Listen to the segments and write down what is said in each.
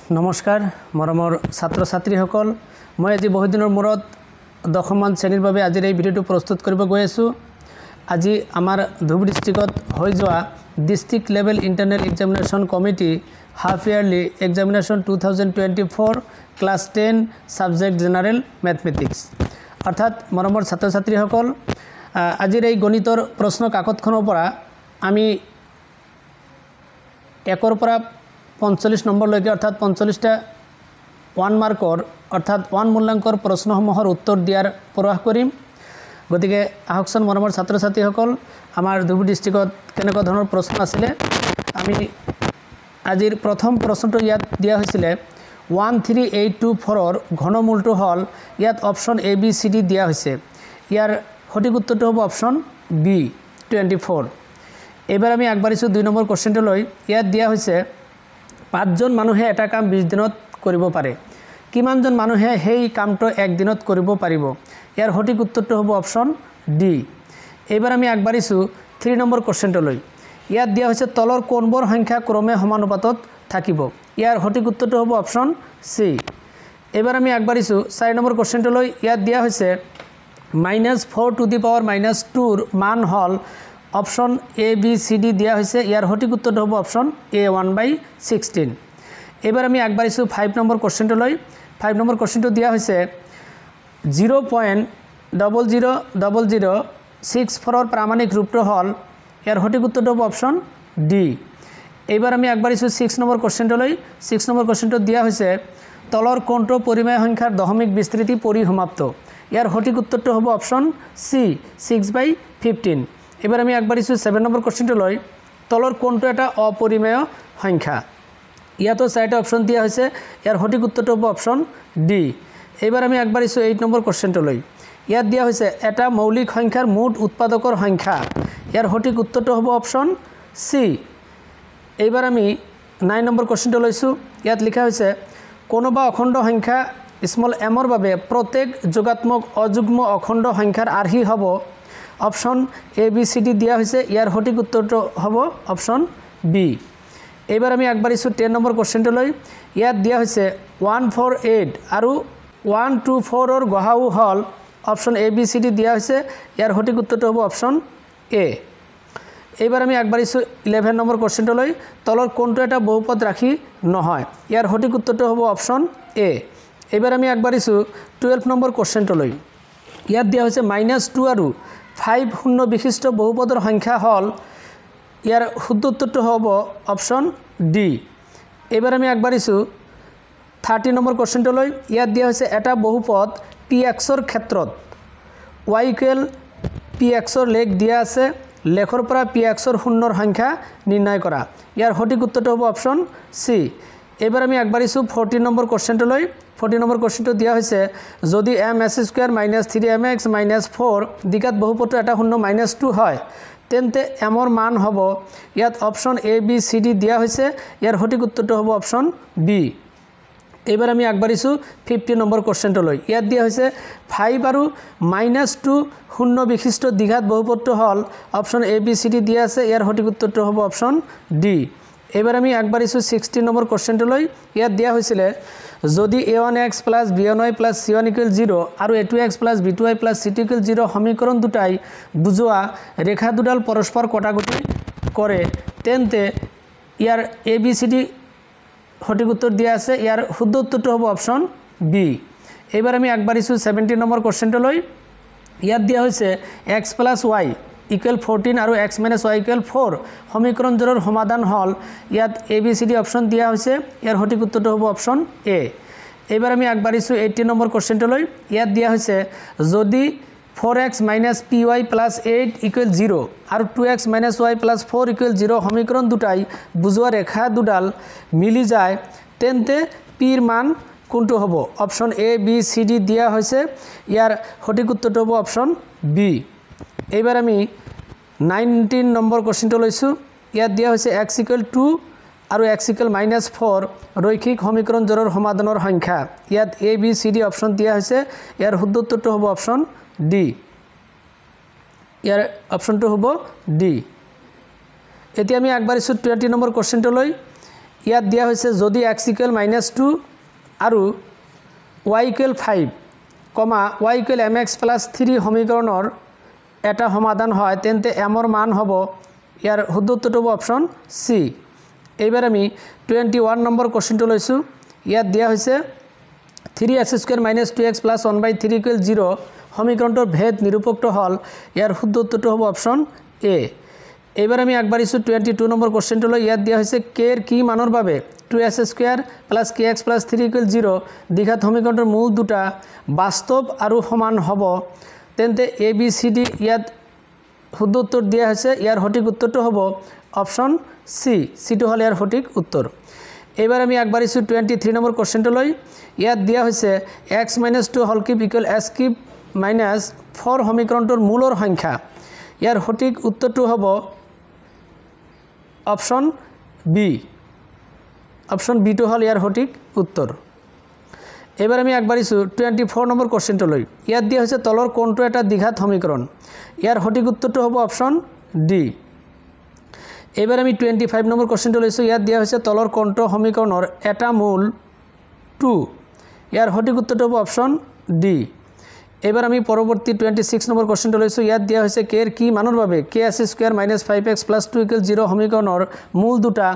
নমস্কাৰ মৰমৰ ছাত্ৰ ছাত্ৰীসকল মই আজি বহু দিনৰ মূৰত দশমমান শ্ৰেণীৰ বাবে আজিৰ এই ভিডিঅ'টো প্ৰস্তুত কৰিব গৈ আছোঁ। আজি আমাৰ ধুবুৰী ডিষ্ট্ৰিক্টত হৈ যোৱা district level internal examination committee half yearly examination 2024 class 10 subject general mathematics অৰ্থাৎ মৰমৰ ছাত্ৰ ছাত্ৰীসকল আজিৰ এই গণিতৰ প্ৰশ্ন কাকতখনৰ পৰা আমি 1 পৰা 45 নম্বৰলৈকে অৰ্থাৎ 45টা 1 মাৰ্কৰ অৰ্থাৎ 1 মূল্যাংকৰ প্ৰশ্নসমূহৰ উত্তৰ দিয়াৰ প্ৰয়াস কৰিম। গতিকে আহকচোন মৰমৰ ছাত্ৰ ছাত্ৰীসকল আমাৰ ধুবুৰী ডিষ্ট্ৰিক্টত কেনেকুৱা ধৰণৰ প্ৰশ্ন আছিলে আমি আজিৰ প্ৰথম প্ৰশ্নটো ইয়াত দিয়া হৈছিলে 13824ৰ ঘনমূলটো হ'ল ইয়াত option A B C D দিয়া হৈছে। ইয়াৰ সঠিক উত্তৰটো হ'ব অপশ্যন বি 24। এবাৰ আমি আগবাঢ়িছোঁ 2 নম্বৰ কোৱেশ্চনটোলৈ। ইয়াত দিয়া হৈছে 5জন মানুহে এটা কাম 20 দিনত কৰিব পাৰে। কিমানজন মানুহে সেই কামটো 1 দিনত কৰিব পাৰিব? ইয়াৰ সঠিক উত্তৰটো হ'ব অপশ্যন ডি। এবাৰ আমি আগবাঢ়িছোঁ 3 নম্বৰ কোৱেশ্চনটোলৈ। ইয়াত দিয়া হৈছে তলৰ কোনবোৰ সংখ্যা ক্ৰমে সমানুপাতত থাকিব? ইয়াৰ সঠিক উত্তৰটো হ'ব অপশ্যন চি। এবাৰ আমি আগবাঢ়িছোঁ 4 নম্বৰ কোৱেশ্চনটোলৈ। ইয়াত দিয়া হৈছে -4 টু দি পাৱাৰ -2ৰ মান হ'ল option A B C D দিয়া হৈছে। ইয়াৰ সঠিক উত্তৰটো হ'ব অপশ্যন এ 1/16। এবাৰ আমি আগবাঢ়িছোঁ 5 নম্বৰ কোৱেশ্চনটোলৈ। 5 নম্বৰ কোৱেশ্চনটো দিয়া হৈছে 0.000064ৰ প্ৰামাণিক ৰূপটো হ'ল ইয়াৰ সঠিক উত্তৰটো হ'ব অপশ্যন ডি। এইবাৰ আমি আগবাঢ়িছোঁ 6 নম্বৰ কোৱেশ্চনটোলৈ। 6 নম্বৰ কোৱেশ্চনটো দিয়া হৈছে তলৰ কোনটো পৰিমেয় সংখ্যাৰ দশমিক বিস্তৃতি পৰিসমাপ্ত? ইয়াৰ সঠিক উত্তৰটো হ'ব অপশ্যন চি 6/15। এবাৰ আমি আগবাঢ়িছোঁ 7 নম্বৰ কোৱেশ্চনটোলৈ। তলৰ কোনটো এটা অপৰিমেয় সংখ্যা? ইয়াতো 4টা অপশ্যন দিয়া হৈছে। ইয়াৰ সঠিক উত্তৰটো হ'ব অপশ্যন ডি। এইবাৰ আমি আগবাঢ়িছোঁ 8 নম্বৰ কোৱেশ্চনটোলৈ। ইয়াত দিয়া হৈছে এটা মৌলিক সংখ্যাৰ মুঠ উৎপাদকৰ সংখ্যা। ইয়াৰ সঠিক উত্তৰটো হ'ব অপশ্যন চি। এইবাৰ আমি 9 নম্বৰ কোৱেশ্চনটো লৈছোঁ। ইয়াত লিখা হৈছে কোনোবা অখণ্ড সংখ্যা m ৰ বাবে প্ৰত্যেক যোগাত্মক অযুগ্ম অখণ্ড সংখ্যাৰ আৰ্হি হ'ব option A B C D দিয়া হৈছে। ইয়াৰ সঠিক উত্তৰটো হ'ব অপশ্যন বি। এইবাৰ আমি আগবাঢ়িছোঁ 10 নম্বৰ কোৱেশ্চনটোলৈ। ইয়াত দিয়া হৈছে 148 আৰু 124ৰ গসাউ হ'ল option A B C D দিয়া হৈছে। ইয়াৰ সঠিক উত্তৰটো হ'ব অপশ্যন এ। এইবাৰ আমি আগবাঢ়িছোঁ 11 নম্বৰ কোৱেশ্চনটোলৈ। তলৰ কোনটো এটা বহুপদ ৰাশি নহয়? ইয়াৰ সঠিক উত্তৰটো হ'ব অপশ্যন এ। এইবাৰ আমি আগবাঢ়িছোঁ 12 নম্বৰ কোৱেশ্চনটোলৈ। ইয়াত দিয়া হৈছে -2 আৰু 5 শূন্য বিশিষ্ট বহুপদৰ সংখ্যা হ'ল ইয়াৰ শুদ্ধ উত্তৰটো হ'ব অপশ্যন ডি। এইবাৰ আমি আগবাঢ়িছোঁ 30 নম্বৰ কোৱেশ্চনটোলৈ। ইয়াত দিয়া হৈছে এটা বহুপদ পি এক্সৰ ক্ষেত্ৰত y pxৰ লেখ দিয়া আছে। লেখৰ পৰা পি এক্সৰ শূন্যৰ সংখ্যা নিৰ্ণয় কৰা। ইয়াৰ সঠিক উত্তৰটো হ'ব অপশ্যন চি। এইবাৰ আমি আগবাঢ়িছোঁ 14 নম্বৰ কোৱেশ্চনটোলৈ। 14 নম্বৰ কোৱেশ্চনটো দিয়া হৈছে যদি ms² - 3mx - 4 দ্বিঘাত বহুপদটো এটা শূন্য -2 হয় তেন্তে m ৰ মান হ'ব ইয়াত option A B C D দিয়া হৈছে। ইয়াৰ সঠিক উত্তৰটো হ'ব অপশ্যন বি। এইবাৰ আমি আগবাঢ়িছোঁ 15 নম্বৰ কোৱেশ্চনটোলৈ। ইয়াত দিয়া হৈছে 5 আৰু -2 শূন্য বিশিষ্ট দ্বিঘাত বহুপদটো হ'ল option A B C D দিয়া আছে। ইয়াৰ সঠিক উত্তৰটো হ'ব অপশ্যন ডি। এইবাৰ আমি আগবাঢ়িছোঁ 16 নম্বৰ কোৱেশ্চনটোলৈ। ইয়াত দিয়া হৈছিলে যদি a1x + b1y + c1 = 0 আৰু a2x + b2y + c2 = 0 সমীকৰণ দুটাই বুজোৱা ৰেখা দুডাল পৰস্পৰ কটাকটি কৰে তেন্তে ইয়াৰ এ বি চি ডি সঠিক উত্তৰ দিয়া আছে। ইয়াৰ শুদ্ধ উত্তৰটো হ'ব অপশ্যন বি। এইবাৰ আমি আগবাঢ়িছোঁ 17 নম্বৰ কোৱেশ্চনটোলৈ। ইয়াত দিয়া হৈছে x + y = 14 আৰু x - y = 4 সমীকৰণযোৰৰ সমাধান হ'ল ইয়াত এ বি চি ডি অপশ্যন দিয়া হৈছে। ইয়াৰ সঠিক উত্তৰটো হ'ব অপশ্যন এ। এইবাৰ আমি আগবাঢ়িছোঁ 18 নম্বৰ কোৱেশ্চনটোলৈ। ইয়াত দিয়া হৈছে যদি 4x - py + 8 = 0 আৰু 2x - y + 4 = 0 সমীকৰণ দুটাই বুজোৱা ৰেখা দুডাল মিলি যায় তেন্তে পিৰ মান কোনটো হ'ব? Option A B C D দিয়া হৈছে। ইয়াৰ সঠিক উত্তৰটো হ'ব অপশ্যন বি। এইবাৰ আমি 19 নম্বৰ কোৱেশ্চনটো লৈছোঁ। ইয়াত দিয়া হৈছে x = 2 আৰু x = -4 ৰৈখিক সমীকৰণযোৰৰ সমাধানৰ সংখ্যা। ইয়াত এ বি চি ডি অপশ্যন দিয়া হৈছে। ইয়াৰ শুদ্ধ উত্তৰটো হ'ব অপশ্যন ডি। ইয়াৰ অপশ্যনটো হ'ব ডি। এতিয়া আমি আগবাঢ়িছোঁ 20 নম্বৰ কোৱেশ্চনটোলৈ। ইয়াত দিয়া হৈছে যদি x = -2 আৰু y = 5, y = mx + 3 সমীকৰণৰ এটা সমাধান হয় তেন্তে m ৰ মান হ'ব ইয়াৰ শুদ্ধ উত্তৰটো হ'ব অপশ্যন সি। এইবাৰ আমি 21 নম্বৰ কোৱেশ্চনটো লৈছোঁ। ইয়াত দিয়া হৈছে 3x² - 2x + 1/3 = 0 সমীকৰণটোৰ ভেদ নিৰূপক হ'ল ইয়াৰ শুদ্ধ উত্তৰটো হ'ব অপশ্যন এ। এইবাৰ আমি আগবাঢ়িছোঁ 22 নম্বৰ কোৱেশ্চনটোলৈ। ইয়াত দিয়া হৈছে k ৰ কি মানৰ বাবে 2s² + kx + 3 = 0 দ্বিঘাত সমীকৰণটোৰ মূল দুটা বাস্তৱ আৰু সমান হ'ব তেন্তে এ বি চি ডি ইয়াত শুদ্ধ উত্তৰ দিয়া হৈছে। ইয়াৰ সঠিক উত্তৰটো হ'ব অপশ্যন সি, সিটো হ'ল ইয়াৰ সঠিক উত্তৰ। এইবাৰ আমি আগবাঢ়িছোঁ 23 নম্বৰ কোৱেশ্চনটোলৈ। ইয়াত দিয়া হৈছে x - 2 = s³ - 4 সমীকৰণটোৰ মূলৰ সংখ্যা। ইয়াৰ সঠিক উত্তৰটো হ'ব অপশ্যন বি, অপশ্যন বিটো হ'ল ইয়াৰ সঠিক উত্তৰ। এবাৰ আমি আগবাঢ়িছোঁ 24 নম্বৰ কোৱেশ্চনটোলৈ। ইয়াত দিয়া হৈছে তলৰ কোনটো এটা দ্বিঘাত সমীকৰণ। ইয়াৰ সঠিক উত্তৰটো হ'ব অপশ্যন ডি। এবাৰ আমি 25 নম্বৰ কোৱেশ্চনটো লৈছোঁ। ইয়াত দিয়া হৈছে তলৰ কোনটো সমীকৰণৰ এটা মূল 2। ইয়াৰ সঠিক উত্তৰটো হ'ব অপশ্যন ডি। এবাৰ আমি পৰৱৰ্তী 26 নম্বৰ কোৱেশ্চনটো লৈছোঁ। ইয়াত দিয়া হৈছে k ৰ কি মানৰ বাবে ks² - 5x + 2 = 0 সমীকৰণৰ মূল দুটা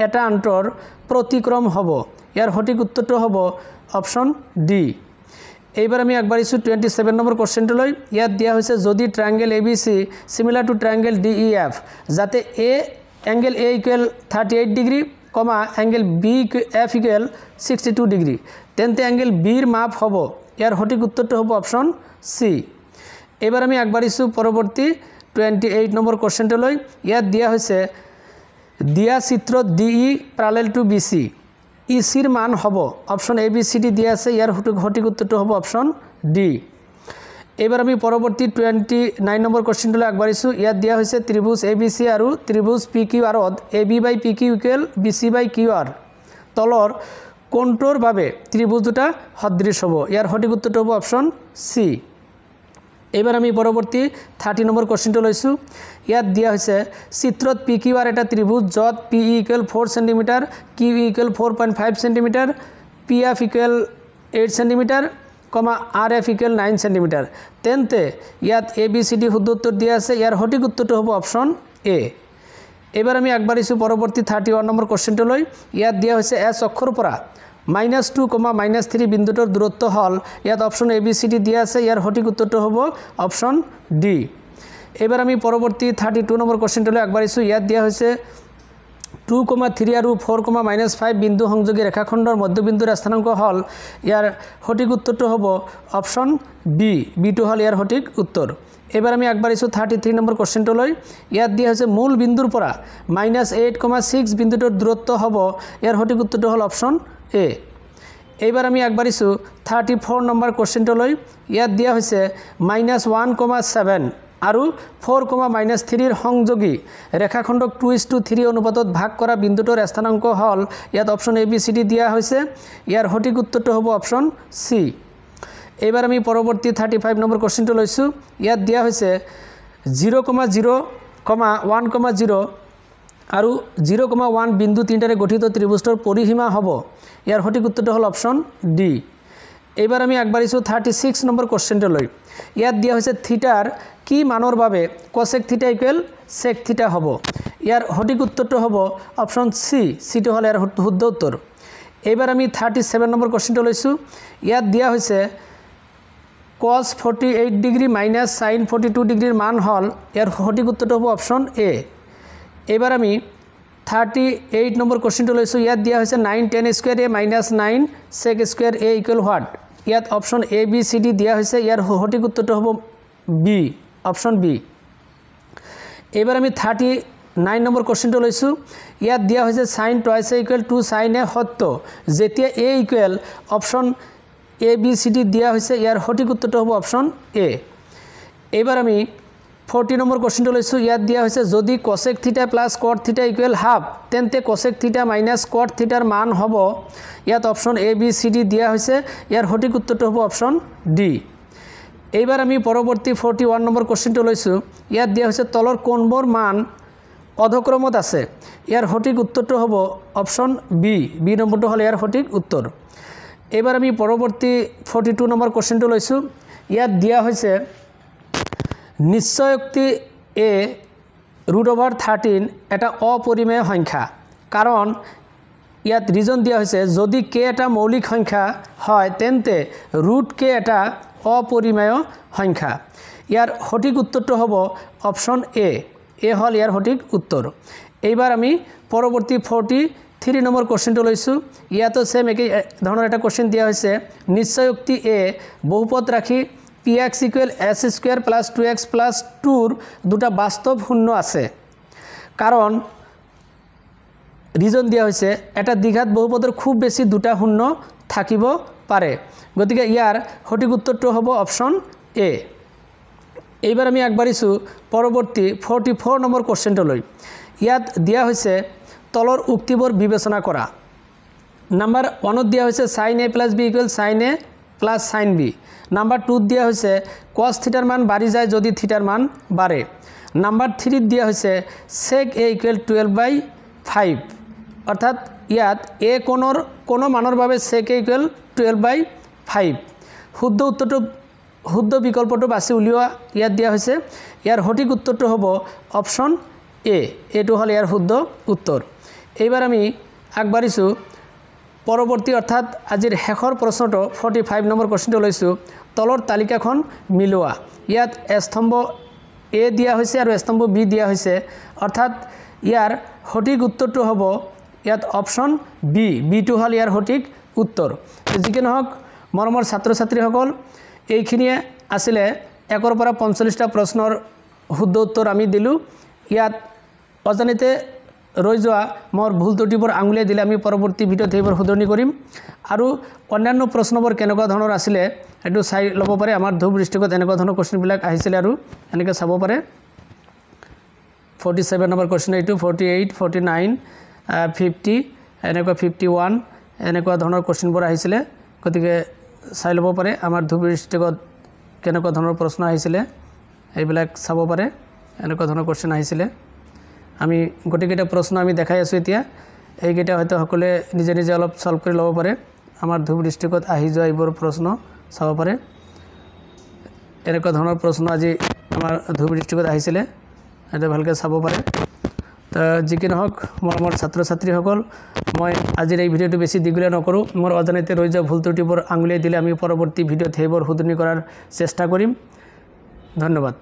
এটা আন্তৰ প্ৰতিক্ৰম হ'ব। ইয়াৰ সঠিক উত্তৰটো হ'ব অপশ্যন ডি। এইবাৰ আমি আগবাঢ়িছোঁ 27 নম্বৰ কোৱেশ্চনটোলৈ। ইয়াত দিয়া হৈছে যদি triangle ABC সিমিলাৰ two triangle DEF যাতে angle A = 38 degree, angle BF = 62 degree তেন্তে এংগল বিৰ মাপ হ'ব। ইয়াৰ সঠিক উত্তৰটো হ'ব অপশ্যন সি। এবাৰ আমি আগবাঢ়িছোঁ পৰৱৰ্তী 28 নম্বৰ কোৱেশ্চনটোলৈ। ইয়াত দিয়া হৈছে দিয়া চিত্ৰত DE parallel to BC ইচিৰ মান হ'ব option A B C D দিয়া আছে। ইয়াৰ সঠিক উত্তৰটো হ'ব অপশ্যন ডি। এইবাৰ আমি পৰৱৰ্তী 29 নম্বৰ কোৱেশ্চনটোলৈ আগবাঢ়িছোঁ। ইয়াত দিয়া হৈছে ত্ৰিভুজ ABC আৰু ত্ৰিভুজ PQRত AB/PQ = BC/QR তলৰ কোনটোৰ বাবে ত্ৰিভুজ দুটা সদৃশ হ'ব। ইয়াৰ সঠিক উত্তৰটো হ'ব অপশ্যন সি। এইবাৰ আমি পৰৱৰ্তী 30 নম্বৰ কোৱেশ্চনটো লৈছোঁ। ইয়াত দিয়া হৈছে চিত্ৰত PQR এটা ত্ৰিভুজ য'ত PE = 4 cm, QE = 4.5 cm, PF = 8 cm, RF = 9 cm তেন্তে ইয়াত ABCD শুদ্ধ উত্তৰ দিয়া আছে। ইয়াৰ সঠিক উত্তৰটো হ'ব অপশ্যন এ। এইবাৰ আমি আগবাঢ়িছোঁ পৰৱৰ্তী 31 নম্বৰ কোৱেশ্চনটোলৈ। ইয়াত দিয়া হৈছে S অক্ষৰ পৰা -2, -3 বিন্দুটোৰ দূৰত্ব হ'ল। ইয়াত অপশ্যন ABCD দিয়া আছে। ইয়াৰ সঠিক উত্তৰটো হ'ব অপশ্যন ডি। এইবাৰ আমি পৰৱৰ্তী 32 নম্বৰ কোৱেশ্চনটোলৈ আগবাঢ়িছোঁ। ইয়াত দিয়া হৈছে 2, 3 আৰু 4, -5 বিন্দু সংযোগী ৰেখাখণ্ডৰ মধ্যবিন্দুৰ স্থানাংক হ'ল। ইয়াৰ সঠিক উত্তৰটো হ'ব অপশ্যন বি, বিটো হ'ল ইয়াৰ সঠিক উত্তৰ। এবাৰ আমি আগবাঢ়িছোঁ 33 নম্বৰ কোৱেশ্চনটোলৈ। ইয়াত দিয়া হৈছে মূল বিন্দুৰ পৰা -8,6 বিন্দুটোৰ দূৰত্ব হ'ব। ইয়াৰ সঠিক উত্তৰটো হ'ল অপশ্যন এ। এইবাৰ আমি আগবাঢ়িছোঁ 34 নম্বৰ কোৱেশ্চনটোলৈ। ইয়াত দিয়া হৈছে -1,7 আৰু 4, -3 সংযোগী ৰেখাখণ্ডক 2:3 অনুপাতত ভাগ কৰা বিন্দুটোৰ স্থানাংক হ'ল। ইয়াত অপশ্যন ABCD দিয়া হৈছে। ইয়াৰ সঠিক উত্তৰটো হ'ব অপশ্যন সি। এইবাৰ আমি পৰৱৰ্তী 35 নম্বৰ কোৱেশ্চনটো লৈছোঁ। ইয়াত দিয়া হৈছে 0,0, 1,0 আৰু 0,1 বিন্দু তিনিটাৰে গঠিত ত্ৰিভুজটোৰ পৰিসীমা হ'ব। ইয়াৰ সঠিক উত্তৰটো হ'ল অপশ্যন ডি। এইবাৰ আমি আগবাঢ়িছোঁ 36 নম্বৰ কোৱেশ্চনটোলৈ। ইয়াত দিয়া হৈছে থিটাৰ কি মানৰ বাবে cosec θ = sec θ হ'ব। ইয়াৰ সঠিক উত্তৰটো হ'ব অপশ্যন সি, সিটো হ'ল ইয়াৰ শুদ্ধ উত্তৰ। এইবাৰ আমি 37 নম্বৰ কোৱেশ্চনটো লৈছোঁ। ইয়াত দিয়া হৈছে cos 48 ডিগ্ৰী - sin 42 ডিগ্ৰীৰ মান হ'ল। ইয়াৰ সঠিক উত্তৰটো হ'ব অপশ্যন এ। এইবাৰ আমি 38 নম্বৰ কোৱেশ্চনটো লৈছোঁ। ইয়াত দিয়া হৈছে 9 tan square A - 9 sec square A = what? ইয়াত অপশ্যন ABCD দিয়া হৈছে। ইয়াৰ সঠিক উত্তৰটো হ'ব বি, অপশ্যন বি। এইবাৰ আমি 39 নম্বৰ কোৱেশ্চনটো লৈছোঁ। ইয়াত দিয়া হৈছে sin twice A = 2 sin A সত্য যেতিয়া A = অপশ্যন ABCD দিয়া হৈছে। ইয়াৰ সঠিক উত্তৰটো হ'ব অপশ্যন এ। এইবাৰ আমি 40 নম্বৰ কোৱেশ্চনটো লৈছোঁ। ইয়াত দিয়া হৈছে যদি cosec θ + cot θ = হাফ তেন্তে cosec θ - cot θ ৰ মান হ'ব। ইয়াত অপশ্যন ABCD দিয়া হৈছে। ইয়াৰ সঠিক উত্তৰটো হ'ব অপশ্যন ডি। এইবাৰ আমি পৰৱৰ্তী 41 নম্বৰ কোৱেশ্চনটো লৈছোঁ। ইয়াত দিয়া হৈছে তলৰ কোনবোৰ মান অধক্ৰমত আছে ইয়াৰ সঠিক উত্তৰটো হ'ব অপশ্যন বি নম্বৰটো হ'ল ইয়াৰ সঠিক উত্তৰ। এইবাৰ আমি পৰৱৰ্তী 42 নম্বৰ কোৱেশ্চনটো লৈছোঁ। ইয়াত দিয়া হৈছে নিশ্চয়োক্তি এ √13 এটা অপৰিমেয় সংখ্যা, কাৰণ ইয়াত ৰিজন দিয়া হৈছে যদি কে এটা মৌলিক সংখ্যা হয় তেন্তে √k এটা অপৰিমেয় সংখ্যা। ইয়াৰ সঠিক উত্তৰটো হ'ব অপশ্যন এ হ'ল ইয়াৰ সঠিক উত্তৰ। এইবাৰ আমি পৰৱৰ্তী 43 নম্বৰ কোৱেশ্চনটো লৈছোঁ। ইয়াতো সেম একেই ধৰণৰ এটা কোৱেশ্চন দিয়া হৈছে নিশ্চয়োক্তি এ বহুপদ ৰাশি px = s² + 2x + 2ৰ দুটা বাস্তৱ শূন্য আছে, কাৰণ ৰিজন দিয়া হৈছে এটা দ্বিঘাত বহুপদৰ খুব বেছি দুটা শূন্য থাকিব পাৰে, গতিকে ইয়াৰ সঠিক উত্তৰটো হ'ব অপশ্যন এ। এইবাৰ আমি আগবাঢ়িছোঁ পৰৱৰ্তী 44 নম্বৰ কোৱেশ্চনটোলৈ। ইয়াত দিয়া হৈছে তলৰ উক্তিবোৰ বিবেচনা কৰা। নাম্বাৰ 1ত দিয়া হৈছে sin a + b = sin a + sin b। Number 2ত দিয়া হৈছে cos থিটাৰ মান বাঢ়ি যায় যদি থিটাৰ মান বাঢ়ে। নাম্বাৰ 3ত দিয়া হৈছে sec a = 12/5, অৰ্থাৎ ইয়াত a কোণৰ কোনো মানৰ বাবে sec a = 12/5। শুদ্ধ বিকল্পটো বাছি উলিওৱা ইয়াত দিয়া হৈছে। ইয়াৰ সঠিক উত্তৰটো হ'ব অপশ্যন এ, এইটো হ'ল ইয়াৰ শুদ্ধ উত্তৰ। এইবাৰ আমি আগবাঢ়িছোঁ পৰৱৰ্তী অৰ্থাৎ আজিৰ শেষৰ প্ৰশ্নটো 45 নম্বৰ কোৱেশ্চনটো লৈছোঁ। তলৰ তালিকাখন মিলোৱা। ইয়াত স্তম্ভ এ দিয়া হৈছে আৰু স্তম্ভ বি দিয়া হৈছে, অৰ্থাৎ ইয়াৰ সঠিক উত্তৰটো হ'ব ইয়াত অপশ্যন বিটো হ'ল ইয়াৰ সঠিক উত্তৰ। যিকি নহওক মৰমৰ ছাত্ৰ ছাত্ৰীসকল, এইখিনিয়ে আছিলে 1ৰ পৰা 45টা প্ৰশ্নৰ শুদ্ধ উত্তৰ আমি দিলোঁ। ইয়াত অজানিতে ৰৈ যোৱা মোৰ ভুল ত্ৰুটিবোৰ আঙুলিয়াই দিলে আমি পৰৱৰ্তী ভিডিঅ'ত সেইবোৰ শুধৰণি কৰিম। আৰু অন্যান্য প্ৰশ্নবোৰ কেনেকুৱা ধৰণৰ আছিলে সেইটো চাই ল'ব পাৰে। আমাৰ ধূপ ডিষ্ট্ৰিক্টত এনেকুৱা ধৰণৰ কুৱেশ্যনবিলাক আহিছিলে আৰু এনেকৈ চাব পাৰে। 47 নম্বৰ কুৱেশ্যন এইটো, 48, 49, 50, এনেকুৱা 51 এনেকুৱা ধৰণৰ কুৱেশ্যনবোৰ আহিছিলে, গতিকে চাই ল'ব পাৰে। আমাৰ ধূপ ডিষ্ট্ৰিক্টত কেনেকুৱা ধৰণৰ প্ৰশ্ন আহিছিলে এইবিলাক চাব পাৰে। এনেকুৱা ধৰণৰ কুৱেশ্যন আহিছিলে। আমি গোটেইকেইটা প্ৰশ্ন আমি দেখাই আছোঁ এতিয়া, এইকেইটা হয়তো সকলোৱে নিজে নিজে অলপ সলভ কৰি ল'ব পাৰে। আমাৰ ধূপ ডিষ্ট্ৰিক্টত আহি যোৱা এইবোৰ প্ৰশ্ন চাব পাৰে। এনেকুৱা ধৰণৰ প্ৰশ্ন আজি আমাৰ ধূপ ডিষ্ট্ৰিক্টত আহিছিলে, সেইটো ভালকৈ চাব পাৰে। তো যি কি নহওক মোৰ ছাত্ৰ ছাত্ৰীসকল, মই আজিৰ এই ভিডিঅ'টো বেছি দীঘলীয়া নকৰোঁ। মোৰ অজানিতে ৰৈ যোৱা ভুল ত্ৰুটিবোৰ আঙুলিয়াই দিলে আমি পৰৱৰ্তী ভিডিঅ'ত সেইবোৰ শুধৰণি কৰাৰ চেষ্টা কৰিম। ধন্যবাদ।